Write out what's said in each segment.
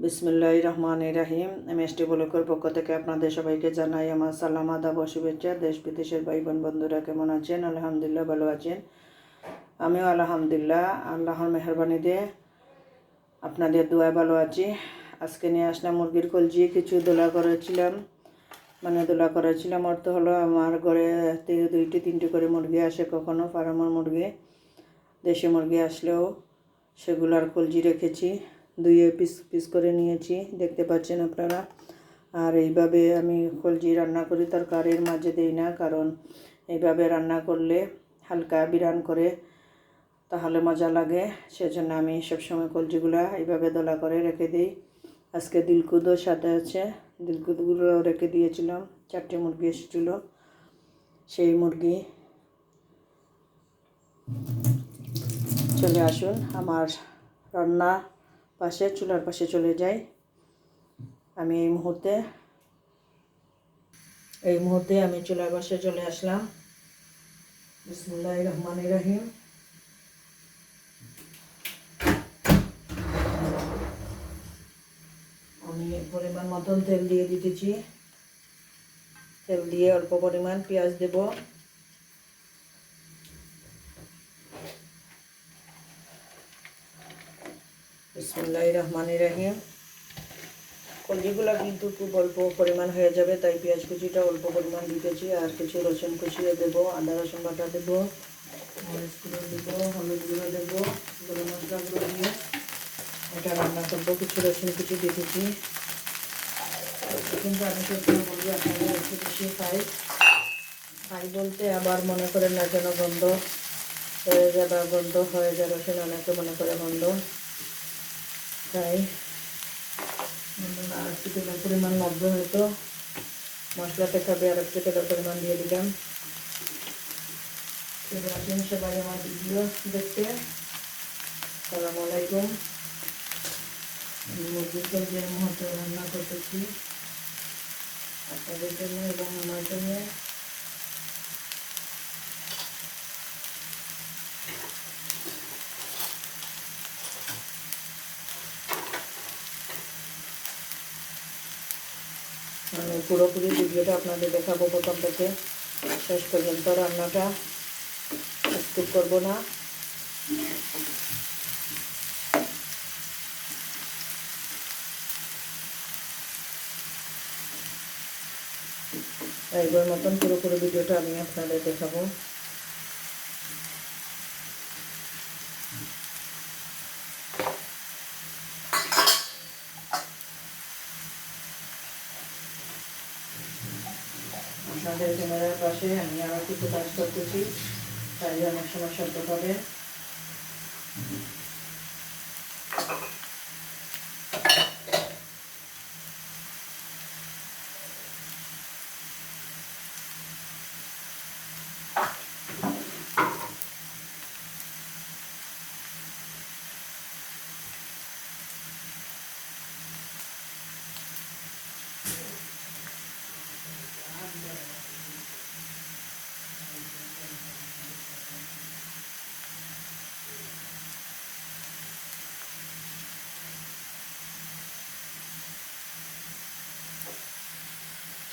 বিসমিল্লাহির রহমানির রহিম। এমএসটি ব্লকের পক্ষ থেকে আপনাদের সবাইকে জানাই আমার সালাম, আদাব ও শুভেচ্ছা। দেশ বিদেশের ভাই বোন বন্ধুরা কেমন আছেন? আলহামদুলিল্লাহ ভালো আছেন। আমিও আলহামদুলিল্লাহ আল্লাহর মেহরবানিতে আপনাদের দোয়ায় ভালো আছি। আজকে নিয়ে আসলাম মুরগির কলজি। কিছু দোলা করেছিলাম, দোলা করেছিলাম অর্থ হলো আমার ঘরে দুইটি তিনটি করে মুরগি আসে, কখনো ফার্মের মুরগি, দেশি মুরগি আসলেও সেগুলার কলজি রেখেছি, ধুয়ে পিস পিস করে নিয়েছি, দেখতে পাচ্ছেন আপনারা। আর এইভাবে আমি কলজি রান্না করি, তরকারির মাঝে দিই না, কারণ এইভাবে রান্না করলে হালকা বিরান করে, তাহলে মজা লাগে। সেজন্য আমি সবসময় কলজিগুলা এইভাবে দলা করে রেখে দিই। আজকে দিলকুদও সাথে আছে, দিলকুদগুলো রেখে দিয়েছিলাম। 4টে মুরগি এসেছিল, সেই মুরগি। চলে আসুন আমার রান্না পাশে, চুলার পাশে চলে যাই। আমি এই মুহূর্তে আমি চুলার পাশে চলে আসলাম। বিসমিল্লাহির রহমানির রহিম। আমি পরিমাণ মতন তেল দিয়ে দিতেছি। তেল দিয়ে অল্প পরিমাণ পেঁয়াজ দেব। বিসমিল্লাহির রহমানির রহিম। কলজিগুলো কিন্তু খুব অল্প পরিমাণ হয়ে যাবে, তাই পেঁয়াজ কুচিটা অল্প পরিমাণ দিতেছি। আর কিছু রসুন কুচিয়ে দেবো, আদা রসুন বাটা দেবো, মরিচ গুঁড়ো দেবো, হলুদ গুঁড়ো দেবো, গরম মশলা গুঁড়ো দিয়ে এটা রান্না করবো। কিছু রসুন কুচি দিতেছি। কিন্তু আমি সবসময় বলি আপনারা একটু বেশি খাই বলতে আবার মনে করেন না যেন গন্ধ হয়ে যায়, বা গন্ধ হয়ে যায় রসুন, অনেকে মনে করে গন্ধ। তাই আর একটু তেলের পরিমাণ লাগবে, হয়তো মশলাটা খাবে, আর একটু তেলের পরিমাণ দিয়ে দিলাম। চলে আসেন সবাই আমার ভিডিও দেখতে। আসসালামু আলাইকুম। মুরগির কলজির মুহূর্তে রান্না করতেছি আপনাদের জন্য এবং আমার জন্য। আমি পুরোপুরি ভিডিওটা আপনাদের দেখাবো, প্রথম থেকে শেষ পর্যন্ত। রান্নাটা স্কিপ করবো না। এইবার মতন পুরোপুরি ভিডিওটা আমি আপনাদের দেখাবো। আপনাদের ক্যামেরার পাশে আমি আরও কিছু কাজ করতেছি, তাই অনেক সময় শব্দ পাবেন।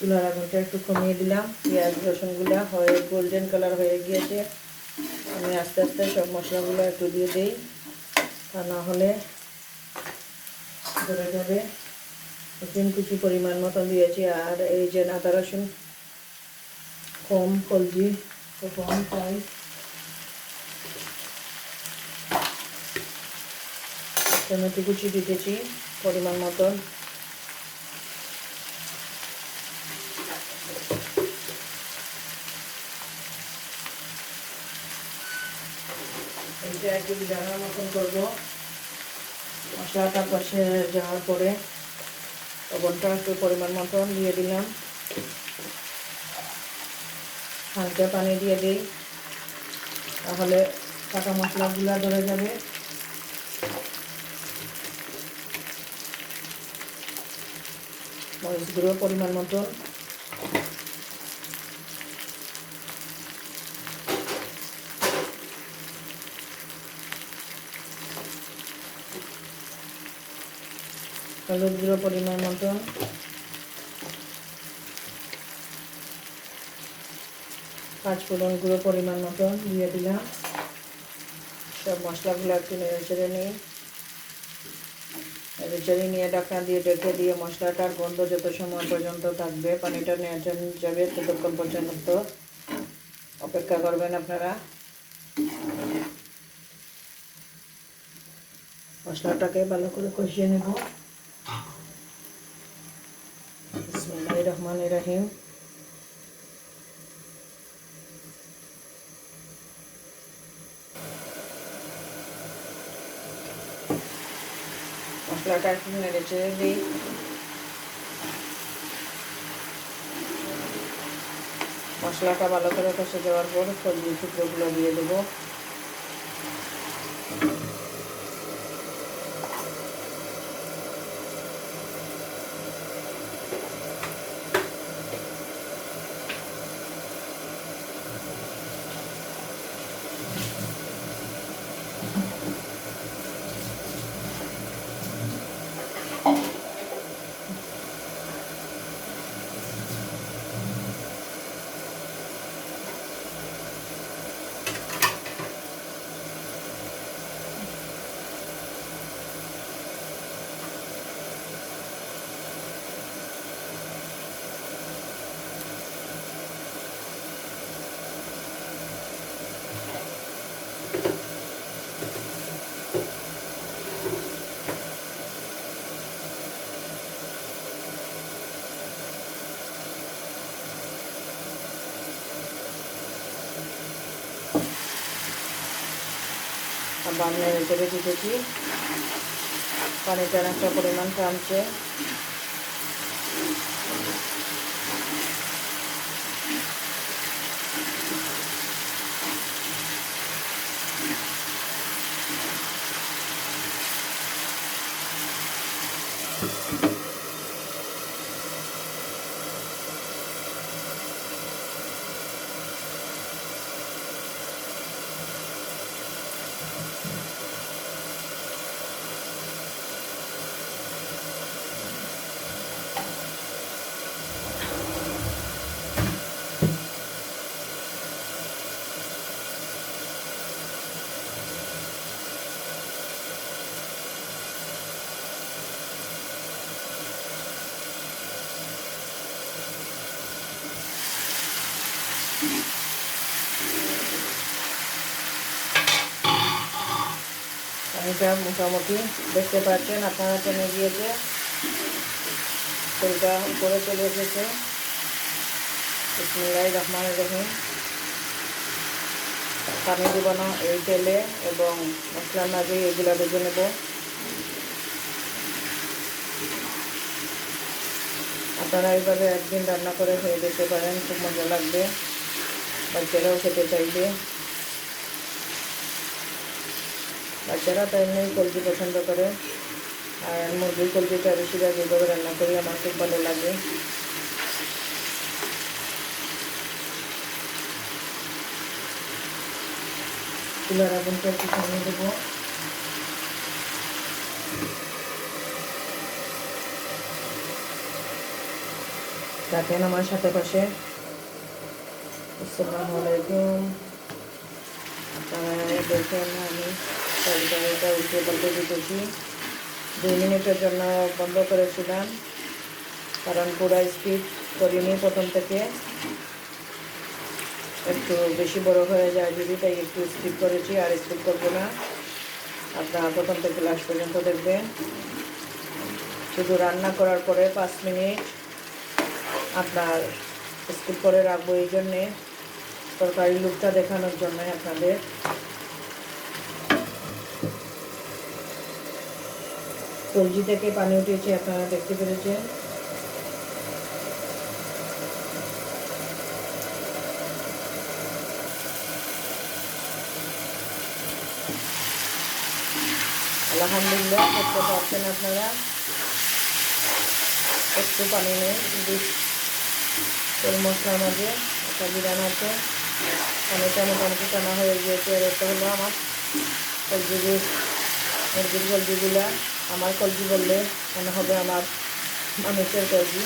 চুলার আগুনটা একটু কমিয়ে দিলাম। পেঁয়াজ রসুনগুলো হয়ে গোল্ডেন কালার হয়ে গিয়েছে। আমি আস্তে আস্তে সব মশলাগুলো একটু দিয়ে দিই, তা না হলে ধরে যাবে। রসুন কুচি পরিমাণ মতো দিয়েছি। আর এই যে আদা রসুন কম, কলজি তো কম, তাই টমেটো কুচি দিতেছি পরিমাণ মতন। এইটা একটু জানার মতন করবো। মশলাটা কষে যাওয়ার পরে লবণটা একটু পরিমাণ মতন দিয়ে দিলাম। হালকা পানি দিয়ে দিই, তাহলে কাঁচা মশলাগুলো ধরে যাবে। মরিচ গুঁড়ো পরিমাণ মতন, হলুদ গুঁড়ো পরিমাণ মতন, পাঁচফোড়ন গুঁড়ো পরিমাণ মতন দিয়ে দিলাম। সব মশলাগুলো একটু নেড়ে চেড়ে নিই। নেড়ে চেড়ে নিয়ে ঢাকনা দিয়ে ঢেকে দিয়ে মশলাটার গন্ধ যত সময় পর্যন্ত থাকবে, পানিটা নেড়ে যাবে, ততক্ষণ পর্যন্ত অপেক্ষা করবেন আপনারা। মশলাটাকে ভালো করে কষিয়ে নেব। বিসমিল্লাহির রহমানির রহিম। মশলাটা একটু নেড়ে চেড়ে দিই। মশলাটা ভালো করে কষে দেওয়ার পর সবজির টুকরোগুলো দিয়ে দেবো। আবার নেড়ে চেড়ে দিতেছি। পানিটা অনেকটা পরিমাণ টানছে। পানিটা মোটামুটি দেখতে পাচ্ছেন আপনারা, কমে গিয়েছে, তেলটা উপরে চলে এসেছে। বিসমিল্লাহির রহমানির রহিম। পানি দেব না এই তেলে, এবং মশলার মাঝে এগুলো ভেজে নেব। আপনারা এইভাবে একদিন রান্না করে খেয়ে দেখতে পারেন, খুব মজা লাগবে, বাচ্চারাও খেতে চাইবে। বাচ্চারা তো এমনি কলজি পছন্দ করে, আর মুরগির কলজিটা বেশিরভাগ এইভাবে রান্না করি, আমার খুব ভালো লাগে। চুলার আগুনটা একটু কমিয়ে দেবো। দেখেন আমার সাথে পাশে। আসসালামু আলাইকুম। আপনারা দেখেন আমি তরকারিটা উল্টে পাল্টে দিতেছি। 2 মিনিটের জন্য বন্ধ করেছিলাম, কারণ পুরো স্কিপ করিনি প্রথম থেকে, একটু বেশি বড় হয়ে যায় যদি, তাই একটু স্কিপ করেছি, আর স্কিপ করবো না। আপনারা প্রথম থেকে লাস্ট পর্যন্ত দেখবেন। শুধু রান্না করার পরে 5 মিনিট আপনার স্কিপ করে রাখবো, এই জন্যে তরকারির লুকটা দেখানোর জন্য আপনাদের। কলজি থেকে পানি উঠেছে, আপনারা দেখতে পেরেছেন। আলহামদুলিল্লাহ দেখতে পাচ্ছেন আপনারা, একটু পানি নেই, তেল মশলার মাঝে একটা বিরান আছে, পানিটা মোটামুটি টানা হয়ে গিয়েছে। আর একটা হলো আমার মুরগির কলজিগুলা আমার কলজি বললে মনে হবে আমার মানুষের কলজি,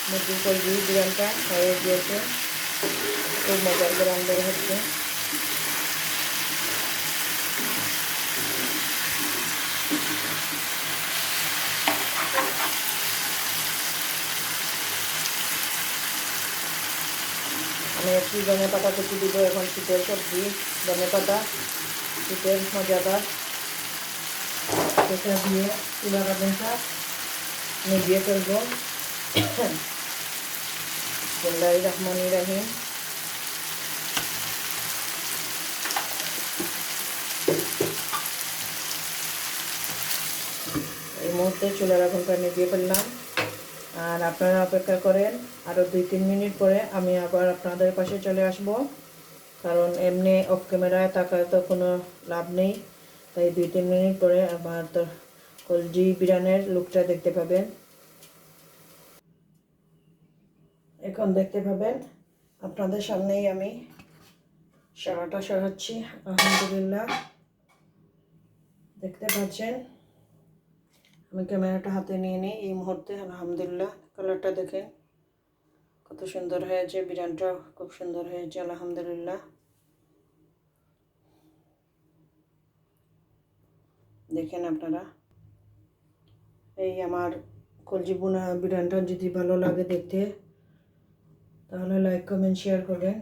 মুরগির কলজি বিরিয়ানিটা হয়ে গিয়েছে। খুব মজার গ্রাম বের হচ্ছে। আমি একটু ধনে পাতা কুচি দিব। এখন শীতের সবজি ধনে পাতা, শীতের মজাদার, সেটা দিয়ে চুলার আগুনটা নিভিয়ে ফেলবো। বিসমিল্লাহির রহমানির রহিম। এই মুহূর্তে চুলার আগুনটা নিভিয়ে ফেললাম। আর আপনারা অপেক্ষা করেন, আরও 2-3 মিনিট পরে আমি আবার আপনাদের পাশে চলে আসব। কারণ এমনি অফ ক্যামেরায় থাকায় তো কোনো লাভ নেই, তাই 2-3 মিনিট পরে আবার তো কলজি বিরিয়ানির লুকটা দেখতে পাবেন। এখন দেখতে পাবেন আপনাদের সামনেই আমি সারাটা সরাচ্ছি। আলহামদুলিল্লাহ, দেখতে পাচ্ছেন। আমি ক্যামেরাটা হাতে নিয়ে নিই এই মুহূর্তে। আলহামদুলিল্লাহ, কালারটা দেখেন কত সুন্দর হয়েছে। বিরিয়ানিটা খুব সুন্দর হয়েছে আলহামদুলিল্লাহ। দেখেন আপনারা, এই আমার কলজি বোনা বিরিয়ানিটা যদি ভালো লাগে দেখতে, তাহলে লাইক কমেন্ট শেয়ার করবেন।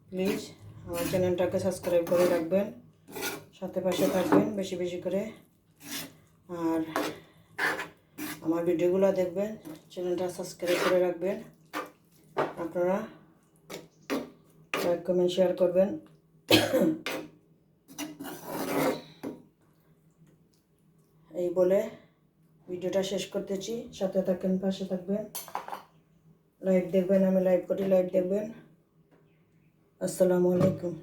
প্লিজ আমার চ্যানেলটাকে সাবস্ক্রাইব করে রাখবেন, সাথে পাশে থাকবেন বেশি বেশি করে। আর আমার ভিডিওগুলো দেখবেন, চ্যানেলটা সাবস্ক্রাইব করে রাখবেন। আপনারা লাইক কমেন্ট শেয়ার করবেন। এই বলে ভিডিওটা শেষ করতেছি। সাথে থাকেন, পাশে থাকবেন, লাইভ দেখবেন। আমি লাইভ করি, লাইভ দেখবেন। আসসালামু আলাইকুম।